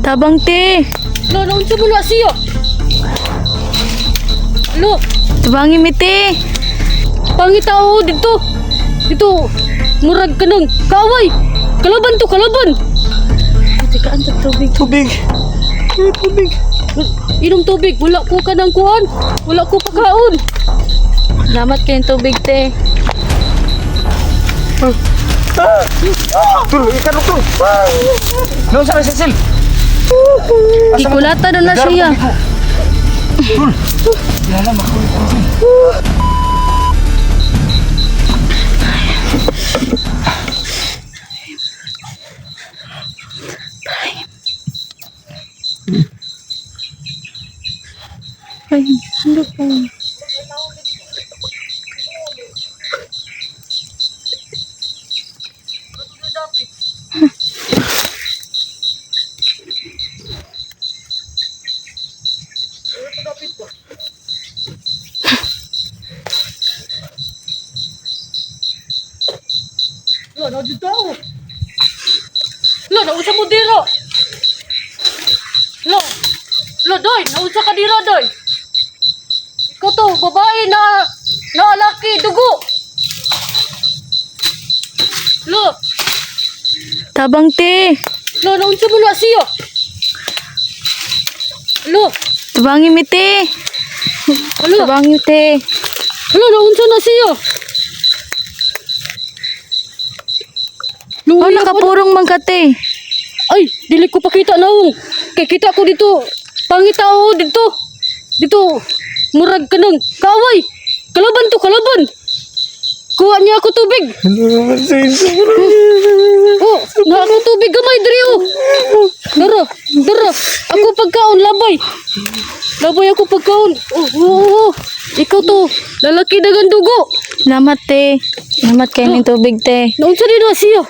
Tabang te. Lo, naunsa mo na siya. Lo, Tabangi mi te. pangitao dito. Dito, murag ka ng kaaway. Kalaban to, kalaban. Tikaan sa tubig. Tubig. Tubig. Inom tubig, wala ko ka ng kuhan. Wala ko pagkaon. Salamat kayong tubig te. Tuloy, ikan ko. Doon sa Cecil. Ikulata doon na siya. Yan na, makulit ka Cecil. Ay, ano po? Lo, na dito ako. Lo, naunsa mo diro. Lo, doy, naunsa ka diro, doy. Ikaw to, babae na laki, dugo. Lo, Tabang te. naunsa mo na siya. Lo, Tabangi mi te. Alo. Tabangi te. naunsa na siya. Oh, Luya ko nakapurong man ka te. Ay, dili ko pakita naong. Kay kita ko dito. Pangitao dito. Dito. Murag ka ng kaaway. Kalaban to, kalaban. Kuha niya ako tubig. Ano naman Cecil? Oh, na ako tubig gamay diri oh. Dara. Ako pagkaon labay. Labay ako pagkaon. Oh. Ikaw to, lalaki dagang dugo. Salamat te. Salamat kayong tubig te. Naunsa din na siya.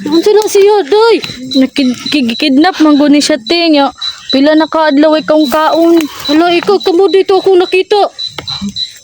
Naunsa na siya, day. Nakikidnap man guni siya te nya. Pila na kaadlaw ikong kaon. Hala, ikaw kamo dito ako nakita.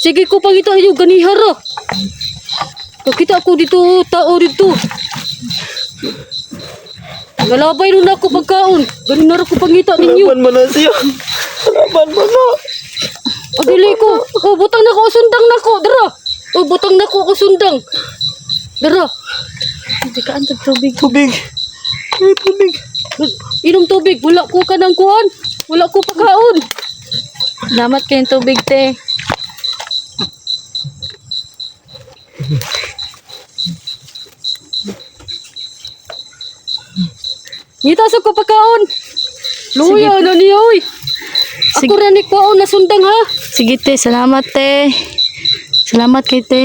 Sige ko pangita iyo ganihara. Nakita ako dito, tao dito. Galabay nun ako pagkaon. Ganihara ko pangita ninyo. Harapan mo na siya. Harapan mo na. Pagili ko. Oh, butang na ko, sundang na ko. Dara. Oh, butang na ko, sundang. Dara. Tikaan sa tubig. Tubig. Tubig. Inom tubig. Wala ko ka ng kuhan. Wala ko pagkaon. Salamat kayong tubig te. Ngita sa ko pagkaon. Luya na niya, oy. Ako Sige. ranik ko na sundang ha. Sige te, salamat te. Salamat kay te.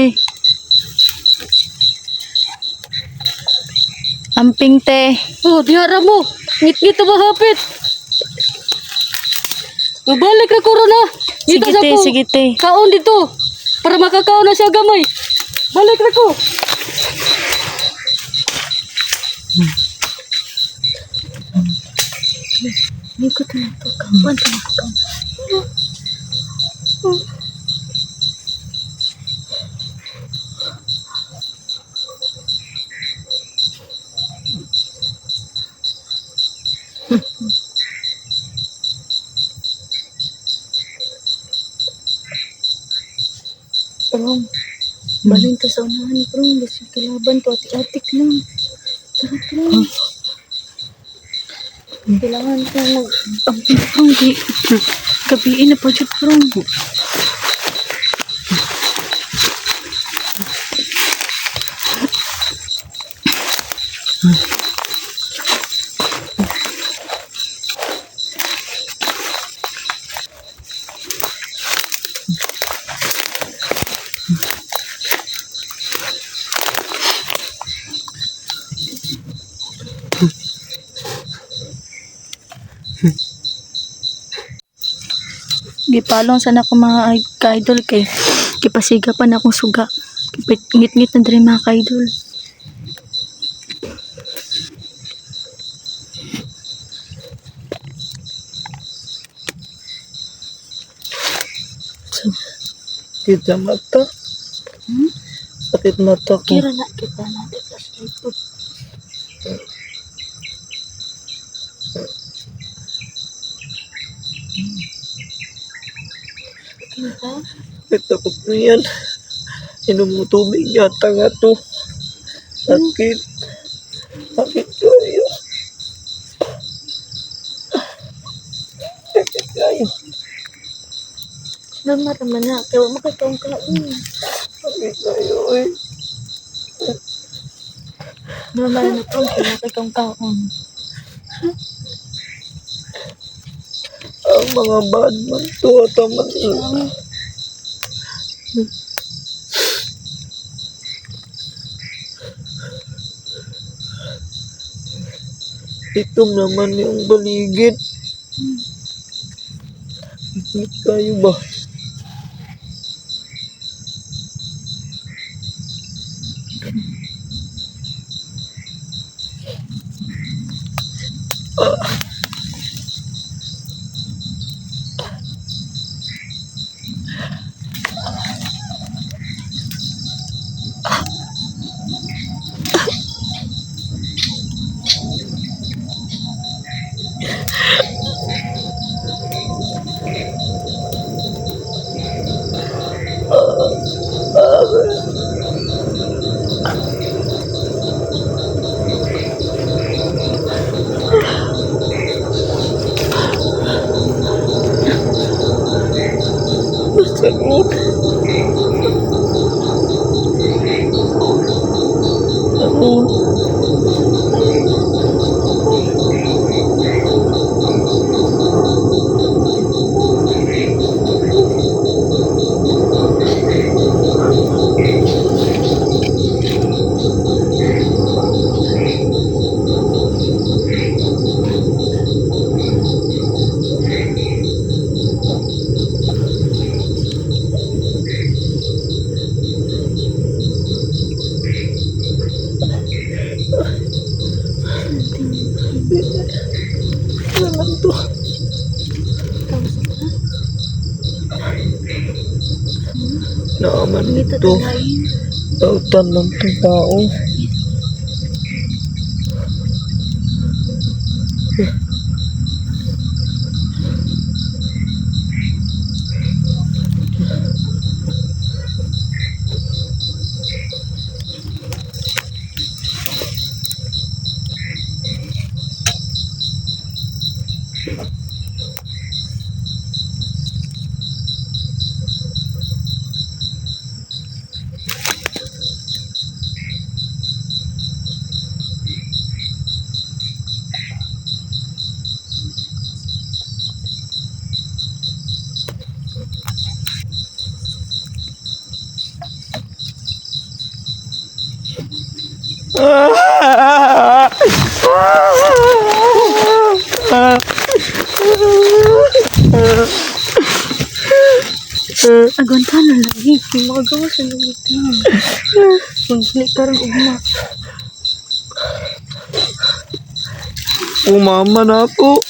Amping te. Oh, dihara mo. Ngit-ngit ba hapit? Mabalik na ko ron ha. Sige Ngita sa te, ko. sige te. Kaon dito. Para makakaon na siya gamay. Balik na ko. Hindi ko ito napagkawan. Prong, balin ka sa unahan, prong. Basig kalaban to, atik-atik lang. Tara, prong. Kailangan ko ang prong, di. Gabiin na po dyan, prong. Gipalong sana ko mga ka-idol kay kipasigapan akong suga. Ngit-ngit na diri mga ka-idol. Sakit sa mata. Sakit mata ko. Kira na kita natin flashlight po. Kinta? Takot na yan. Inom mo tubig yata nga to. Sakit. Sakit kayo. Sakit kayo. Namaraman na. Kaya wala makatawang kaon. Sakit kayo eh. Namaraman na to. Kaya makatawang kaon. Ang mga bad man to at ang mga itom naman yung baligid. Sakit kayo ba? Sakot. Sakot. Naman to. Naaman Dito ito. talain. Tautan lang itong tao. Agon ka na lagi. Hindi makagawa sa lagit na. Kung sili ka rin ugma. Umama na ako.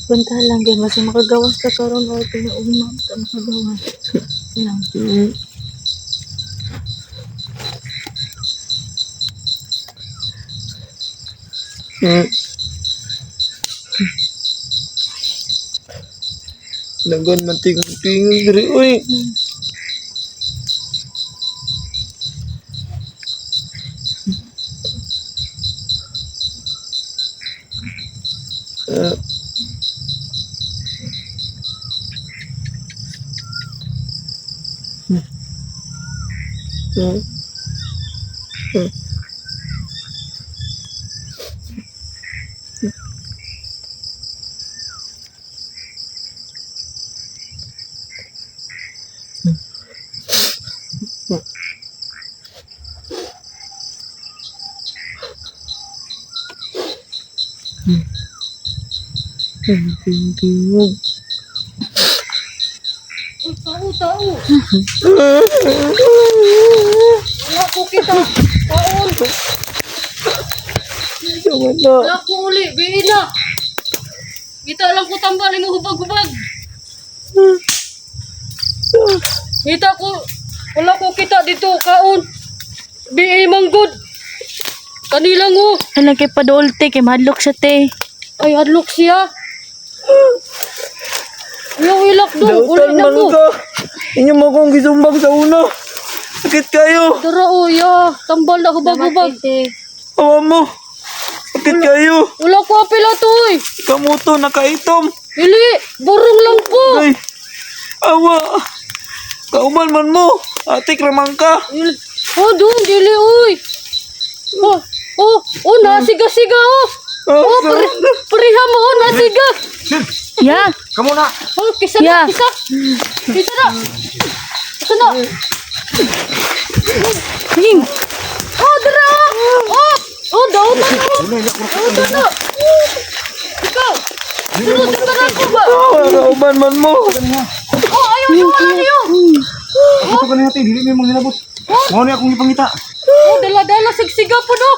Punta lang din. Mas makagawas ka karon o ito na ugma. Ito makagawas. Lang. Lagon man tingog diri uy. Tingog. Tao. Wala ko kita. Kaon. Wala. Wala ko uli. Bihin na. Kita lang ko tambalin mo hubag-hubag. Kita ko. Wala ko kita dito. Kaon. B.A. Manggod. Kanilang oh. Alam kay padol te, kay madlok siya te. Ay, hadlok siya. Ayaw ilak do. Dautan Ulit na man ko. ka. Inyo mo kong gisumbag sa una. Sakit kayo. Dara oh, ya. Tambal na hubag-hubag. Awa mo. Sakit kayo. Wala ko apila to eh. Kamuto nakaitom. Ili, burong lang ko. Ay. Awa. Kauman man mo. Atik ramang ka. Oh, doon, dili, uy. Nasiga-siga, oh. Oh, pariha mo, oh, nasiga. Ya, Kamu na. Oh, kisa Yeah. na, kisa. Kisa na. Kisa na. ning. Oh, dara. Daon na, oh. Daon na. Ikaw. Sunod ka na ko ba? Kauman man mo. Oh, ayaw niyo, ayaw niyo. Ito ka na natin, hindi mo hinabot. Mau ni akong ipangita. Oh, dala-dala, sigsiga po, no.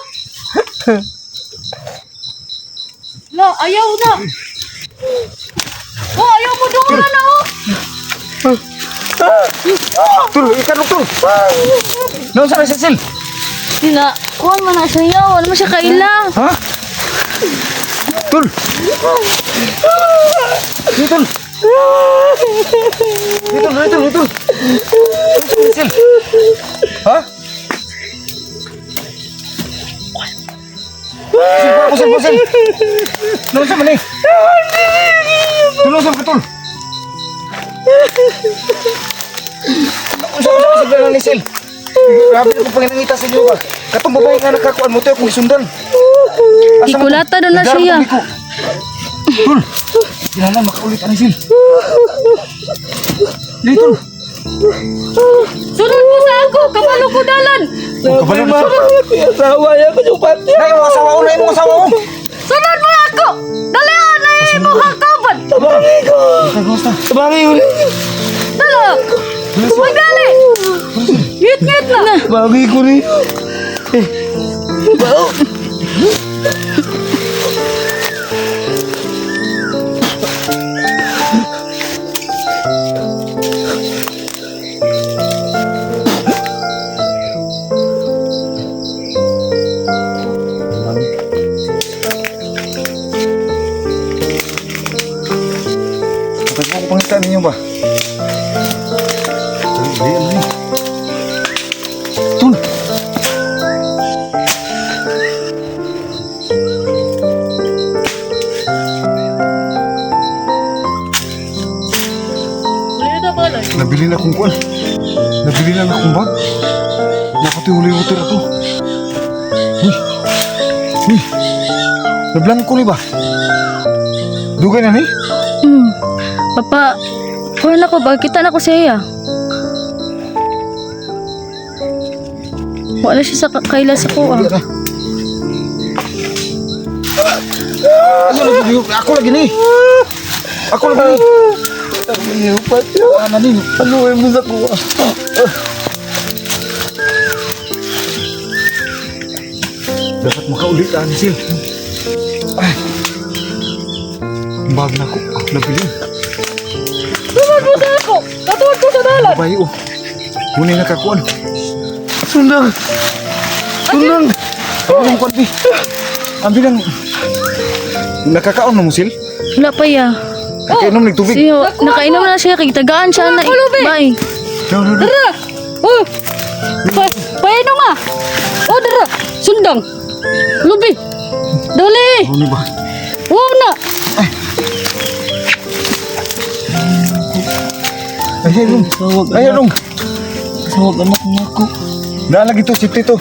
La, ayaw na. Oh, ayaw mo doon na, oh. Tul, ikan tul. Noon sa Cecil. Sila, kuhan man na siya, wala mo siya kaila. Ha? Tul. Ni tul. Ni tul. Cecil. Ha? Pusing. Noon sa mani. Tulong sa betul. Sa betul ni Cecil. Grabe ako panginangita sa inyo ba? Katong babae nga nakakuan mo tayo kung isundan. Ikulata doon na siya. Tul! Kailangan makaulit ang isil. Tul! Sunod mo sa ako, kabalo ko dalan. Sabi ma. Kuya sawa ya ko yung pati. Nay mo asawa ko! Nay mo asawa ko! Sunod mo ako. Dali, anay mo hakaban. Tabangi ko. Kamusta? Tabangi ulit. Dala. Magali. Ngit-ngit na. Tabangi ko ni. Bau. Bakit mo pangitan ninyo ba? Ayan mo. Tul! Uli na balay. Nabili na akong kuan. Nabili na akong bag. Nakatihuli-utir ako. Uy! Nablangko ni ba? Dugay na ni? Papa, kuhan ako ba? Kita na ko siya. Wala siya sa kaila sa kuha. Ano lagi? Ako lagi ni. Ako lagi ni. Tabangi upat yo. Ano ni? Ano mo sa kuha? Dapat makaulit ang Sil. Ay. Bag na ko. Ako nabili. Sunod mo sa ako. Katuwad ko sa dalan. Bayi oh. Muna nakakuan. Sundang. Sundang. Ako yung kuan bi. Ambil ang nakakaon na mo Sil. Wala pa ya. Nakainom ng tubig. Siya, nakainom na siya. Kitagaan siya na. Bye. Dara. Oh. Paano nga? Oh, dara. Sundang. Lubi. Dali. Ano ni ba? Wow na. Ayan dong. Ayan dong. Sawag anak mo ako. Nalagi to, sipti to.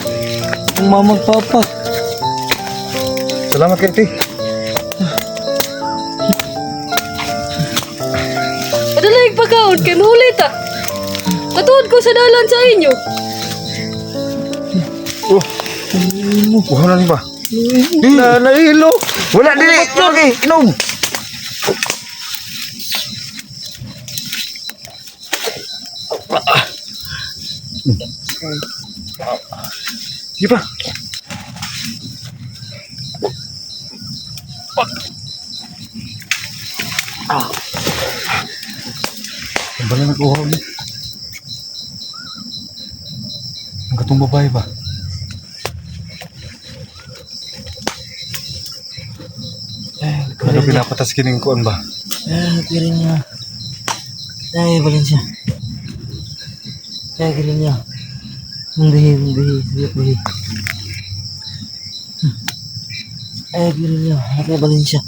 Ang mamag papa. Salamat kay ti. Adalig pagkaon kay mulit ah. Katuwad ko sa dalan sa inyo. Oh. Buhan na ni ba? Nahilo. Wala dili. Lagi. Inom. Di ba? Ang bala nag-uhaw ni. Ang katong babae ba? pinapatas kining kuan ba? Kirin niya. Ay, Valencia. Ay, kirin niya. Bihi. Sige, bihi. Ay, kirin niya. Ay, Valencia.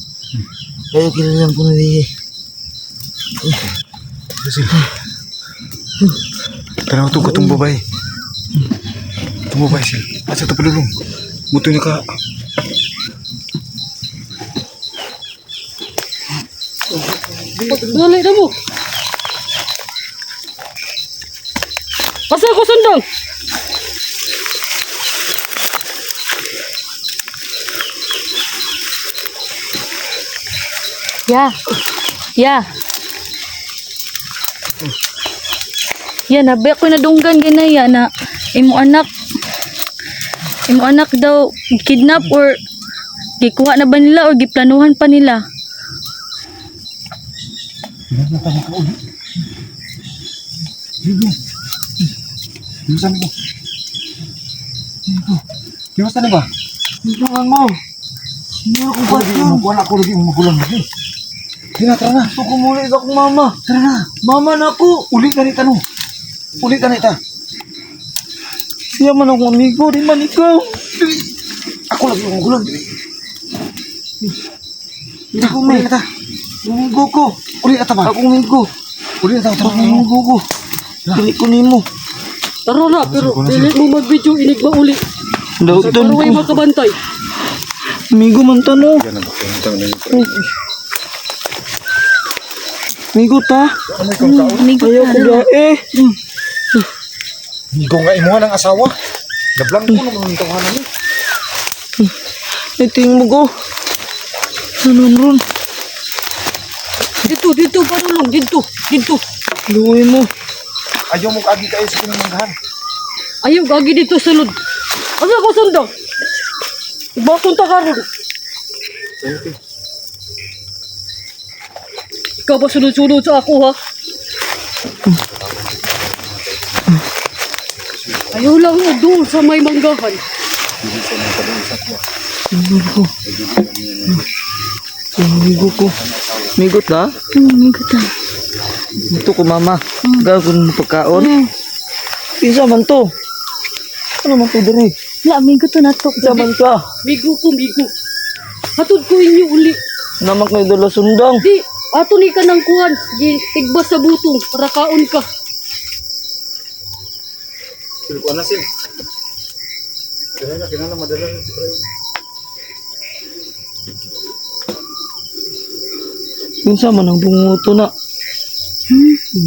Ay, kirin niya po bihi. Tanaw to katong babae. Itong babae siya. Asa ito palulong? Muto niya ka. Dali na mo. Asa ko sundang? Ya. Ya. Ya, nabi ako nadunggan ginaya na imo anak daw kidnap or gikuha na ba nila or giplanuhan pa nila. Iwasan mo. Iwasan na ba? Tulungan mo. Hindi ako pasyon. Kuan ako lagi magulang lagi. Tara na. Gusto ko muli akong mama. Tara na. Mama na ako. Uli ka ni tanong. Uli ka ni ta. Siya man akong amigo. Di man ikaw. Ako lagi magulang. Hindi ko Uli may. na ta. Amigo ko. Uli na ta ba? Akong amigo. Uli na ta. Tara na. Amigo ko. Dili ko nimo. Tara na, pero dili mo mag-video inig mauli. Dautan Pero way ko. makabantay. Amigo man tanong. Yan na ba? Amigo ta. Ano ikaw ka? Amigo Ayaw ko ka. ga Ikaw nga imuha ng asawa. Nablang ko naman ang tawanan mo. Iting mo ko. Nanon ron. Dito, parulong, dito. Luwi mo. Ayaw mo kaagi kayo sa pinamanggahan. Ayaw, gagi dito sulod. Asa ko sundang? Bakong takaron. Ikaw ba sunod-sunod sa ako, ha? Ayaw lang mo doon sa may manggahan. Amigo ko. Amigo ta. Amigo ta. Ito ko mama. Gagawin mo pagkaon. Isa man to. Ano man to diri? La, amigo to nato. Isa man ka. Migo. Hatod ko inyo uli. Namak na dala sundang. Di, ato ni ka ng kuhan. Tigbas sa butong para kaon ka. Silpo na sil. Kailan na madala na si Brian. Minsan man ang bunguto na.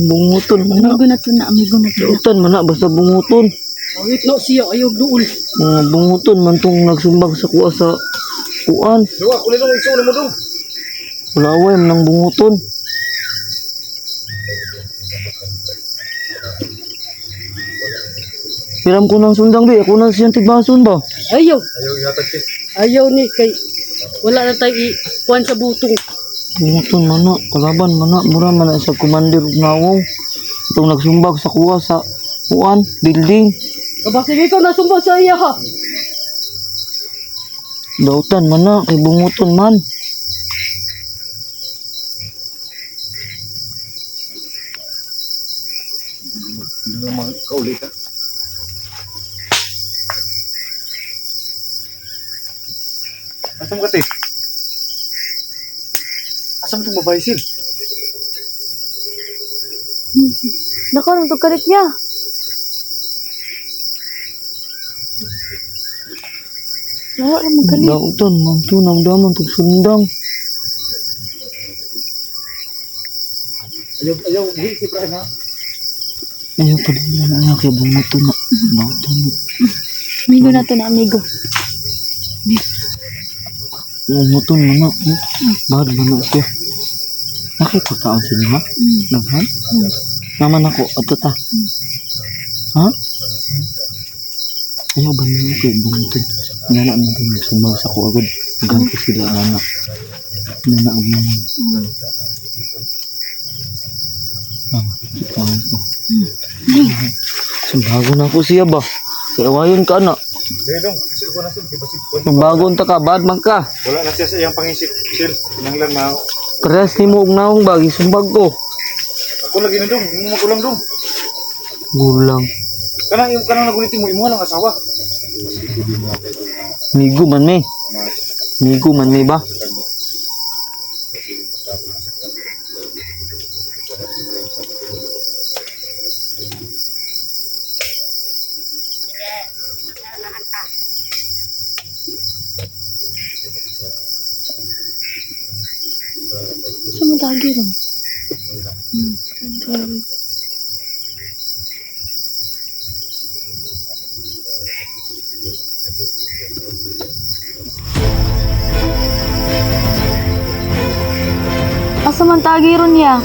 Bunguton man na. Amigo na to na. Amigo na to na. Dautan man na. Basta bunguton. Awit na siya, ayaw doon. Mga bunguton man tong nagsumbag sa kuha sa kuan. Duwa, kunin lang iso na mo doon. Wala away man ang bunguton. Hiram ko ng sundang be. Ako na siyang tigbason ba? Ayaw. Ayaw ihatag sis. Ayaw ni kay wala na tayo kuhan sa butong. Bunguton man na. Kalaban man na. Mura man na sa commander ug nawong. Itong nagsumbag sa kuha sa kuan. Building. Kabasig ikaw nasumbag sa iya ha. Dautan man na. Kay bunguton man. Hindi naman kaulit ha. Asa mo kati? Asa mo itong babae sil? Nakaroon to karit niya. Wala na magalit. Dautan man to. Nagdaman tong sundang. Ayaw, buhi si Brian ha. Ayaw pa din yan. Ayaw kay bunguton na. Dautan mo. Amigo na to na. Amigo. Bunguton man na. Bahad man na ako. Nakipagkaon sila ha? Naghan? Naman ako. Ato ta. Ha? Ayaw ba niyo kay bunguton? Nana na din sumbag sa ko agad. Gan ko sila nana. Nana ang mga. Ikaw ko. Sumbago na ako siya ba? Kaya wayon ka na. Dili dong, sil ko na sil, di ba sil? Bagon ta ka, bad man ka. Wala na siya sa iyang pangisip, sil. Kinanglan na Pares ni mo og naong bagi sumbag ko. ako lagi na dong, mo magulang dong. Gulang. Kanang nagulitin mo imo lang asawa. Migo man me. Migo man me ba? Sa madagi lang. Asa man tagi ron niya?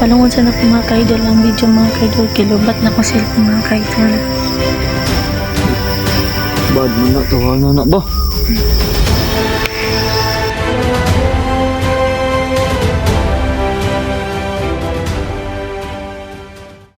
Palungon sana po mga kaidol ang video mga kaidol. Kilubat na ko sila po mga kaidol. Bad man na tawanan na ba?